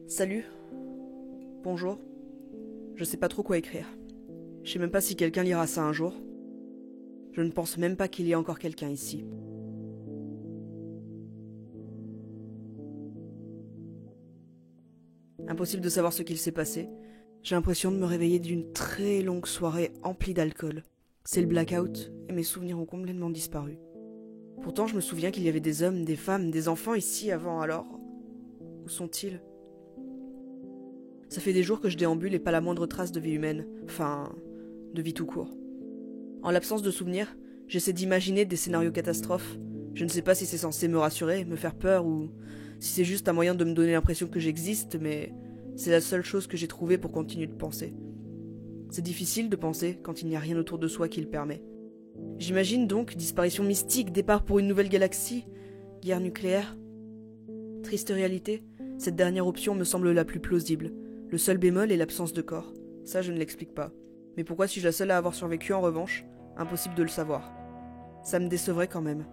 Salut. Bonjour. Je sais pas trop quoi écrire. Je sais même pas si quelqu'un lira ça un jour. Je ne pense même pas qu'il y ait encore quelqu'un ici. Impossible de savoir ce qu'il s'est passé. J'ai l'impression de me réveiller d'une très longue soirée emplie d'alcool. C'est le blackout et mes souvenirs ont complètement disparu. Pourtant, je me souviens qu'il y avait des hommes, des femmes, des enfants ici avant, alors... Où sont-ils ? Ça fait des jours que je déambule et pas la moindre trace de vie humaine. Enfin, de vie tout court. En l'absence de souvenirs, j'essaie d'imaginer des scénarios catastrophes. Je ne sais pas si c'est censé me rassurer, me faire peur, ou si c'est juste un moyen de me donner l'impression que j'existe, mais c'est la seule chose que j'ai trouvée pour continuer de penser. C'est difficile de penser quand il n'y a rien autour de soi qui le permet. J'imagine donc disparition mystique, départ pour une nouvelle galaxie, guerre nucléaire. Triste réalité, cette dernière option me semble la plus plausible. Le seul bémol est l'absence de corps. Ça, je ne l'explique pas. Mais pourquoi suis-je la seule à avoir survécu en revanche ? Impossible de le savoir. Ça me décevrait quand même.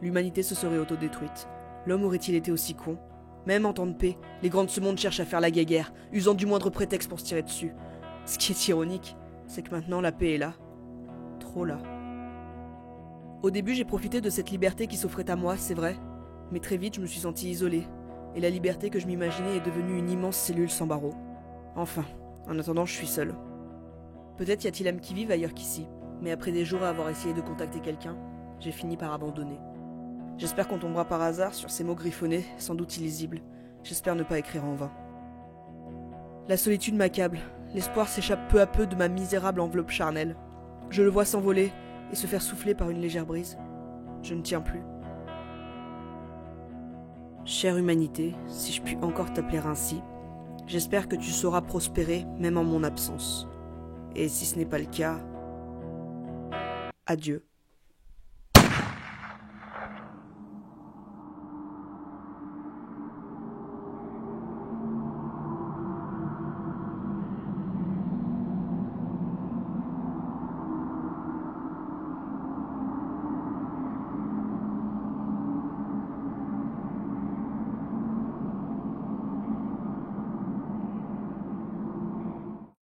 L'humanité se serait autodétruite. L'homme aurait-il été aussi con ? Même en temps de paix, les grands de ce monde cherchent à faire la guéguerre, usant du moindre prétexte pour se tirer dessus. Ce qui est ironique, c'est que maintenant la paix est là. Trop là. Au début, j'ai profité de cette liberté qui s'offrait à moi, c'est vrai. Mais très vite, je me suis senti isolé. Et la liberté que je m'imaginais est devenue une immense cellule sans barreaux. Enfin, en attendant, je suis seul. Peut-être y a-t-il âme qui vive ailleurs qu'ici. Mais après des jours à avoir essayé de contacter quelqu'un, j'ai fini par abandonner. J'espère qu'on tombera par hasard sur ces mots griffonnés, sans doute illisibles. J'espère ne pas écrire en vain. La solitude m'accable. L'espoir s'échappe peu à peu de ma misérable enveloppe charnelle. Je le vois s'envoler et se faire souffler par une légère brise. Je ne tiens plus. Chère humanité, si je puis encore t'appeler ainsi, j'espère que tu sauras prospérer même en mon absence. Et si ce n'est pas le cas, adieu.